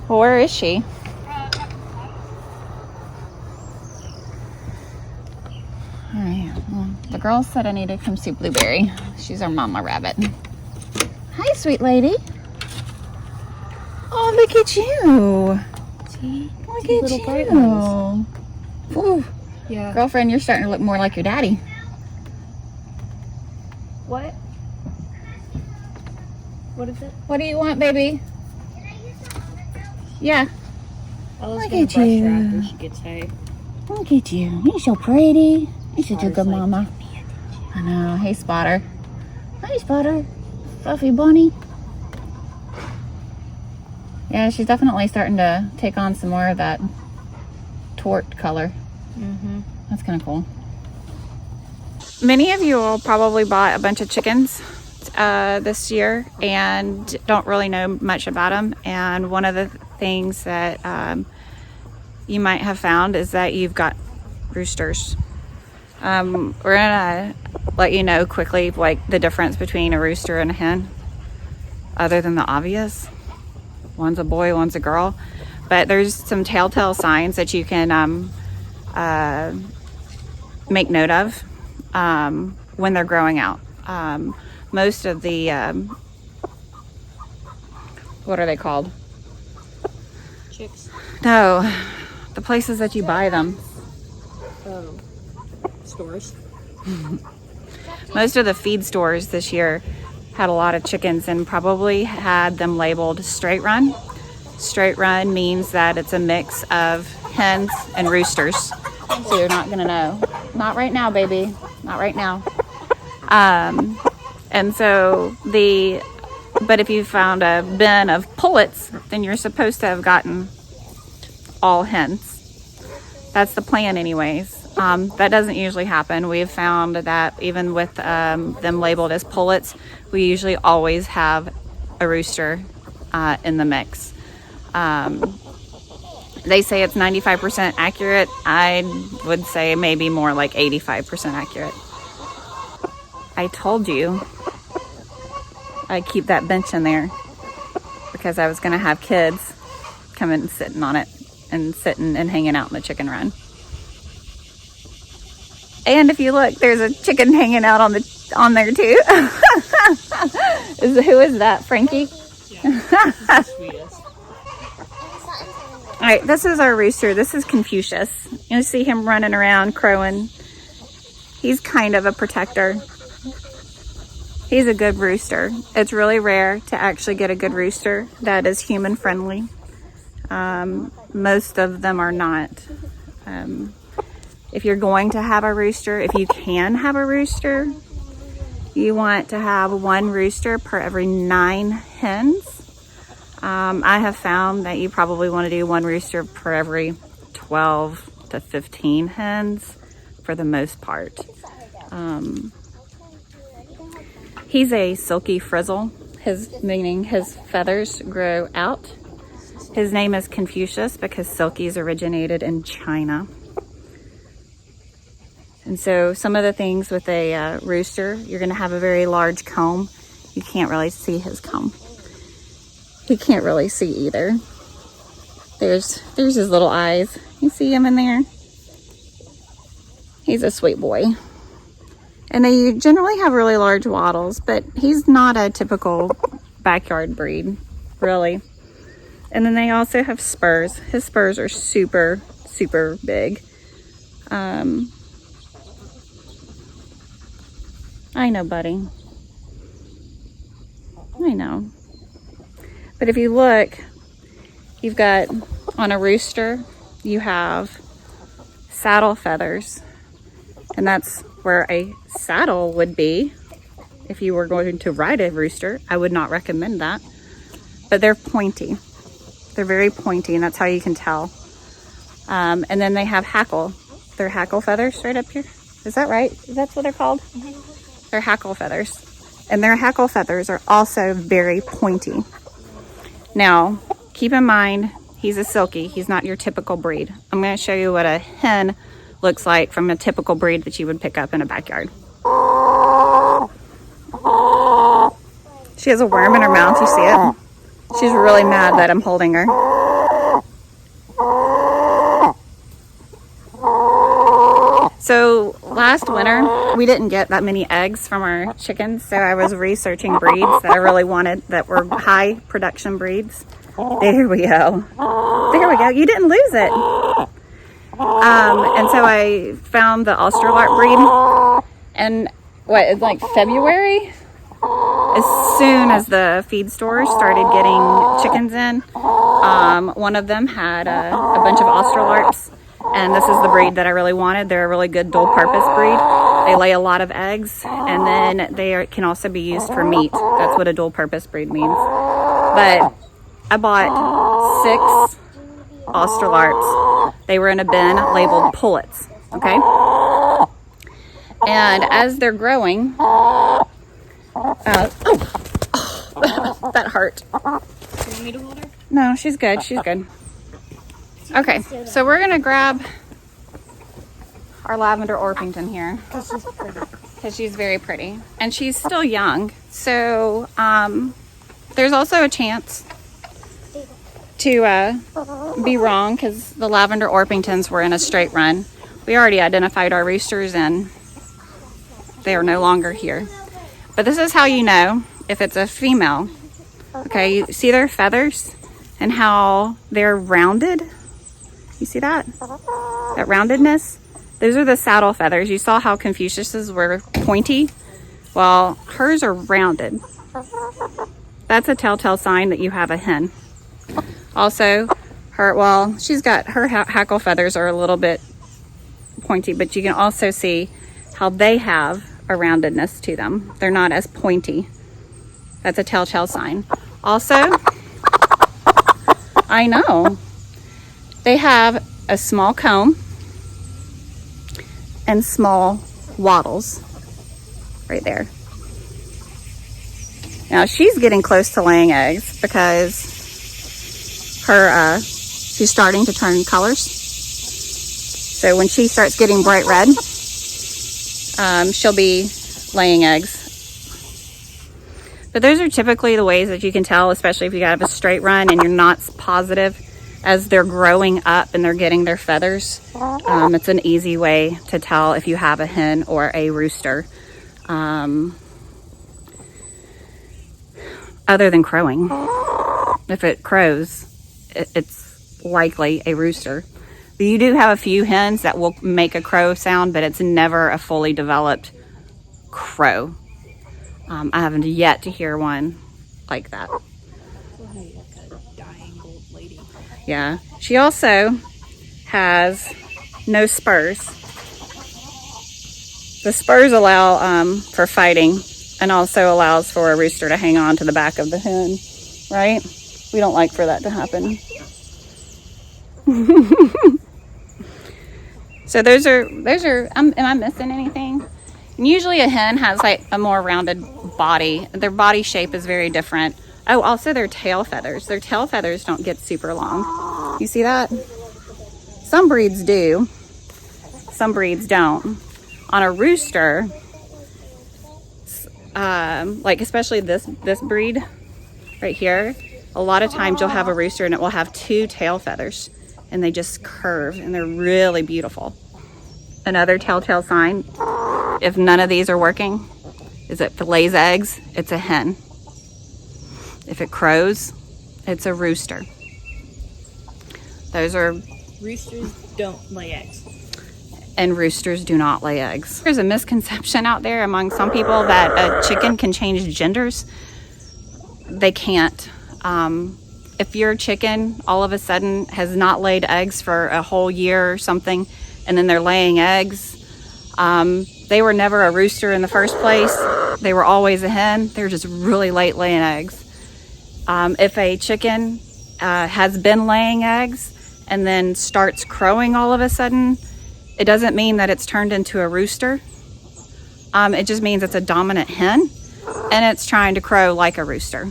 Well, where is she? Alright, well, the girl said I need to come see Blueberry. She's our mama rabbit. Hi, sweet lady. Oh, look at you. See? Look at you. Ooh. Yeah. Girlfriend, you're starting to look more like your daddy. What? What is it? What do you want, baby? Yeah. Ella's Look gonna at brush you. her after she gets hay. Look at you. You're so pretty. You're such a Spotter's good like, mama. I know. Hey, Spotter. Hi, Spotter. Fluffy bunny. Yeah, she's definitely starting to take on some more of that tort color. Mm-hmm. That's kind of cool. Many of you all probably bought a bunch of chickens this year and don't really know much about them. And one of the things that you might have found is that you've got roosters. We're gonna let you know quickly like the difference between a rooster and a hen, other than the obvious. One's a boy, one's a girl. But there's some telltale signs that you can make note of when they're growing out. Most of the, what are they called? Chicks. No, the places that you buy them. Stores. Most of the feed stores this year had a lot of chickens and probably had them labeled straight run. Straight run means that it's a mix of hens and roosters. So you're not gonna know. Not right now, baby. Not right now. And so but if you found a bin of pullets, then you're supposed to have gotten all hens. That's the plan anyways. That doesn't usually happen. We've found that even with them labeled as pullets, we usually always have a rooster in the mix. They say it's 95% accurate. I would say maybe more like 85% accurate. I told you I'd keep that bench in there because I was going to have kids coming and sitting on it and sitting and hanging out in the chicken run. And if you look, there's a chicken hanging out on there too. Who is that, Frankie? Yeah, sweetest. All right, this is our rooster. This is Confucius. You see him running around crowing. He's kind of a protector. He's a good rooster. It's really rare to actually get a good rooster that is human friendly. Most of them are not. If you're going to have a rooster, if you can have a rooster, you want to have one rooster per every 9 hens. I have found that you probably want to do one rooster per every 12 to 15 hens for the most part. He's a silky frizzle, meaning his feathers grow out. His name is Confucius because silkies originated in China. And so some of the things with a rooster, you're going to have a very large comb. You can't really see his comb. He can't really see either. There's his little eyes. You see him in there? He's a sweet boy. And they generally have really large wattles, but he's not a typical backyard breed, really. And then they also have spurs. His spurs are super, super big. I know, buddy. I know. But if you look, you've got, on a rooster, you have saddle feathers. And that's where a saddle would be if you were going to ride a rooster. I would not recommend that. But they're pointy. They're very pointy, and that's how you can tell. And then they have hackle. They're hackle feathers right up here. Is that right? That's what they're called? Mm-hmm. They're hackle feathers. And their hackle feathers are also very pointy. Now, keep in mind, he's a silkie. He's not your typical breed. I'm going to show you what a hen looks like from a typical breed that you would pick up in a backyard. She has a worm in her mouth. You see it? She's really mad that I'm holding her. So last winter, we didn't get that many eggs from our chickens, so I was researching breeds that I really wanted that were high production breeds. There we go. There we go. You didn't lose it. And so I found the Australorp breed, and it's like February? As soon as the feed stores started getting chickens in, one of them had a bunch of Australorps. And this is the breed that I really wanted. They're a really good dual-purpose breed. They lay a lot of eggs, and then they can also be used for meat. That's what a dual-purpose breed means. But I bought 6 Australorps. They were in a bin labeled pullets, okay? And as they're growing, that hurt. Do you want me to hold her? No, she's good. She's good. Okay, so we're gonna grab our lavender Orpington here because she's very pretty and she's still young. So there's also a chance to be wrong because the lavender Orpingtons were in a straight run. We already identified our roosters and they are no longer here. But this is how you know if it's a female. Okay, you see their feathers and how they're rounded. You see that? That roundedness? Those are the saddle feathers. You saw how Confucius's were pointy? Well, hers are rounded. That's a telltale sign that you have a hen. Also, she's got her hackle feathers are a little bit pointy, but you can also see how they have a roundedness to them. They're not as pointy. That's a telltale sign. Also, I know. They have a small comb and small wattles right there. Now she's getting close to laying eggs because she's starting to turn colors. So when she starts getting bright red, she'll be laying eggs. But those are typically the ways that you can tell, especially if you have a straight run and you're not positive. As they're growing up and they're getting their feathers, it's an easy way to tell if you have a hen or a rooster. Other than crowing. If it crows, it's likely a rooster. But you do have a few hens that will make a crow sound, but it's never a fully developed crow. I haven't yet to hear one like that. Yeah, she also has no spurs. The spurs allow for fighting and also allows for a rooster to hang on to the back of the hen, right? We don't like for that to happen. So those are, am I missing anything? And usually a hen has like a more rounded body. Their body shape is very different. Oh, also their tail feathers. Their tail feathers don't get super long. You see that? Some breeds do. Some breeds don't. On a rooster, like especially this breed right here, a lot of times you'll have a rooster and it will have 2 tail feathers and they just curve and they're really beautiful. Another telltale sign, if none of these are working, is if it lays eggs, it's a hen. If it crows, it's a rooster. Those are... Roosters don't lay eggs. And roosters do not lay eggs. There's a misconception out there among some people that a chicken can change genders. They can't. If your chicken all of a sudden has not laid eggs for a whole year or something, and then they're laying eggs, they were never a rooster in the first place. They were always a hen. They're just really late laying eggs. If a chicken has been laying eggs and then starts crowing all of a sudden, it doesn't mean that it's turned into a rooster. It just means it's a dominant hen and it's trying to crow like a rooster.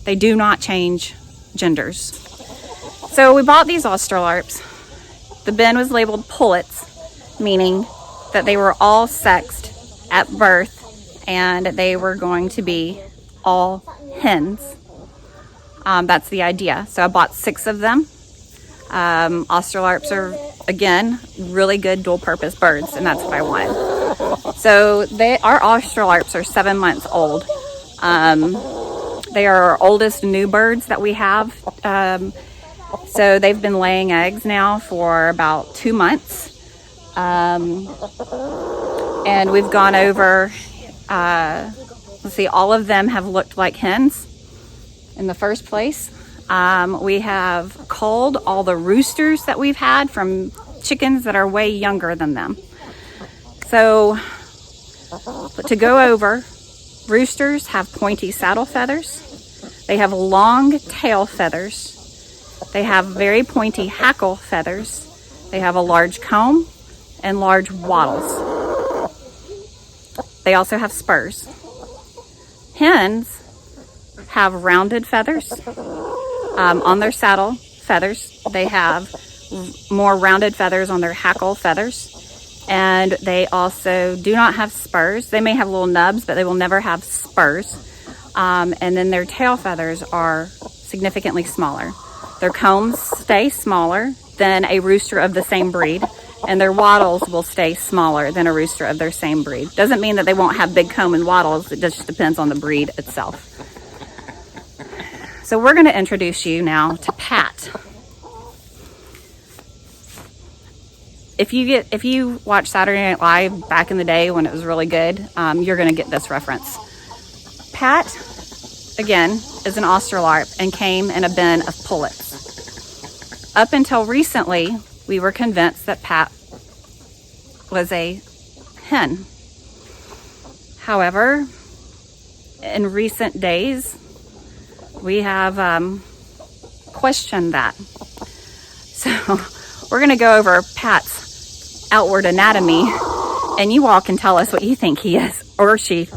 They do not change genders. So we bought these Australorps. The bin was labeled pullets, meaning that they were all sexed at birth and they were going to be all hens. That's the idea. So I bought 6 of them. Australorps are, again, really good dual-purpose birds, and that's what I want. So our Australorps are 7 months old. They are our oldest new birds that we have. So they've been laying eggs now for about 2 months. And we've gone over, let's see, all of them have looked like hens in the first place. We have culled all the roosters that we've had from chickens that are way younger than them. So, but to go over, roosters have pointy saddle feathers. They have long tail feathers. They have very pointy hackle feathers. They have a large comb and large wattles. They also have spurs. Hens have rounded feathers on their saddle feathers. They have more rounded feathers on their hackle feathers. And they also do not have spurs. They may have little nubs, but they will never have spurs. And then their tail feathers are significantly smaller. Their combs stay smaller than a rooster of the same breed, and their wattles will stay smaller than a rooster of their same breed. Doesn't mean that they won't have big comb and wattles. It just depends on the breed itself. So we're going to introduce you now to Pat. If you watch Saturday Night Live back in the day when it was really good, you're going to get this reference. Pat, again, is an Australorp and came in a bin of pullets. Up until recently, we were convinced that Pat was a hen. However, in recent days, we have questioned that. So we're going to go over Pat's outward anatomy, and you all can tell us what you think he is, or she.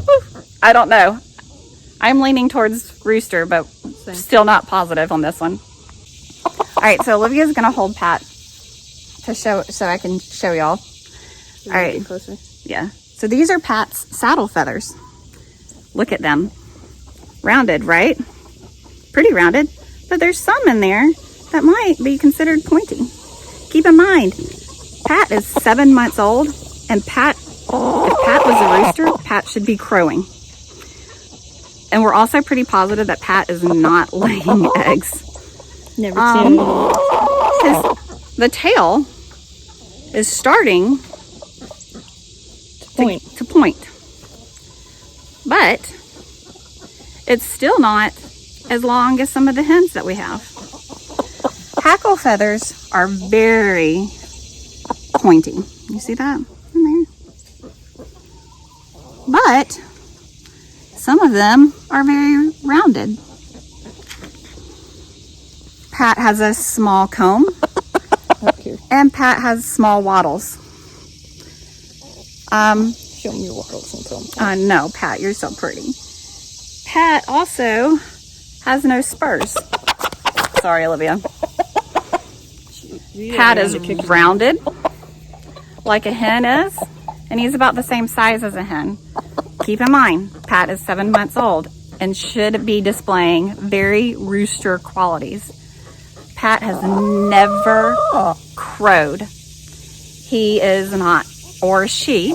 I don't know. I'm leaning towards rooster, but still not positive on this one. All right, so Olivia's going to hold Pat to show, so I can show y'all. All right. Closer. Yeah. So these are Pat's saddle feathers. Look at them. Rounded, right? Pretty rounded. But there's some in there that might be considered pointy. Keep in mind, Pat is 7 months old, and if Pat was a rooster, Pat should be crowing. And we're also pretty positive that Pat is not laying eggs. Never seen The tail is starting to point. But it's still not as long as some of the hens that we have. Hackle feathers are very pointy. You see that in there? But some of them are very rounded. Pat has a small comb, and Pat has small wattles. Show me your wattles and tell me. No, Pat, you're so pretty. Pat also has no spurs. Sorry, Olivia. Pat is rounded like a hen is, and he's about the same size as a hen. Keep in mind, Pat is 7 months old and should be displaying very rooster qualities. Pat has never crowed. He is not, or she.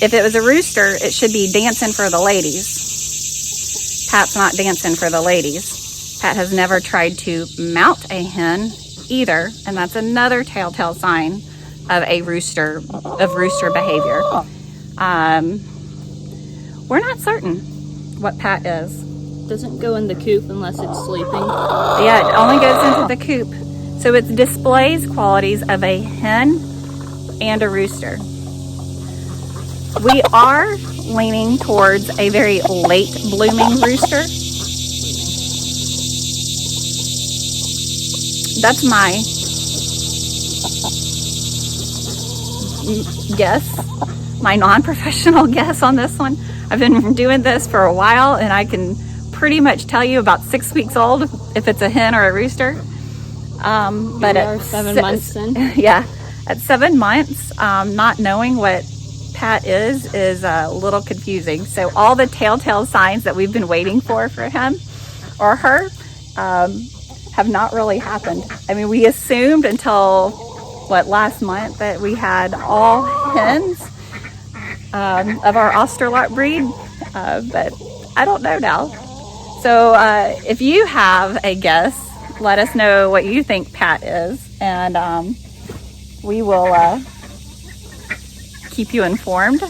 If it was a rooster, it should be dancing for the ladies. Pat's not dancing for the ladies. Pat has never tried to mount a hen either, and that's another telltale sign of rooster behavior. We're not certain what Pat is. Doesn't go in the coop unless it's sleeping. Yeah, it only goes into the coop. So it displays qualities of a hen and a rooster. We are leaning towards a very late blooming rooster. That's my guess, my non-professional guess on this one. I've been doing this for a while, and I can pretty much tell you about 6 weeks old if it's a hen or a rooster. But at 7 months then? Yeah, at 7 months, not knowing what Pat is a little confusing. So all the telltale signs that we've been waiting for him or her have have not really happened. I mean, we assumed until, last month that we had all hens of our Austerlot breed, but I don't know now. So if you have a guess, let us know what you think Pat is, and we will keep you informed.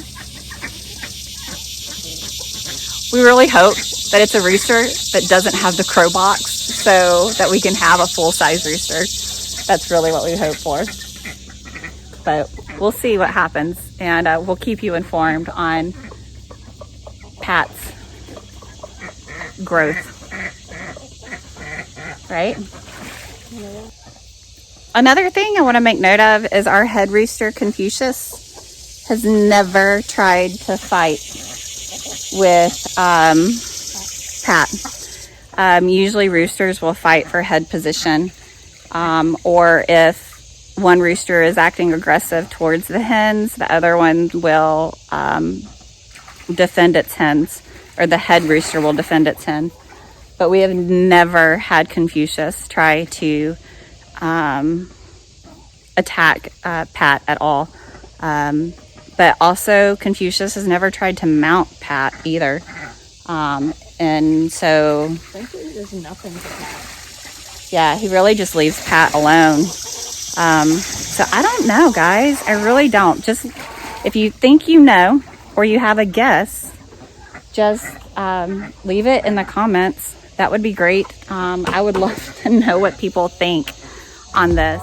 We really hope that it's a rooster that doesn't have the crow box, so that we can have a full-size rooster. That's really what we hope for. But we'll see what happens, and we'll keep you informed on Pat's growth. Right? Another thing I want to make note of is our head rooster, Confucius, has never tried to fight with Pat. Usually roosters will fight for head position, or if one rooster is acting aggressive towards the hens, the other one will defend its hens, or the head rooster will defend its hen. But we have never had Confucius try to attack Pat at all. But also Confucius has never tried to mount Pat either. And so, Frankly, there's nothing to Pat. Yeah, he really just leaves Pat alone. So I don't know, guys. I really don't. Just if you think you know, or you have a guess, just leave it in the comments. That would be great. I would love to know what people think on this.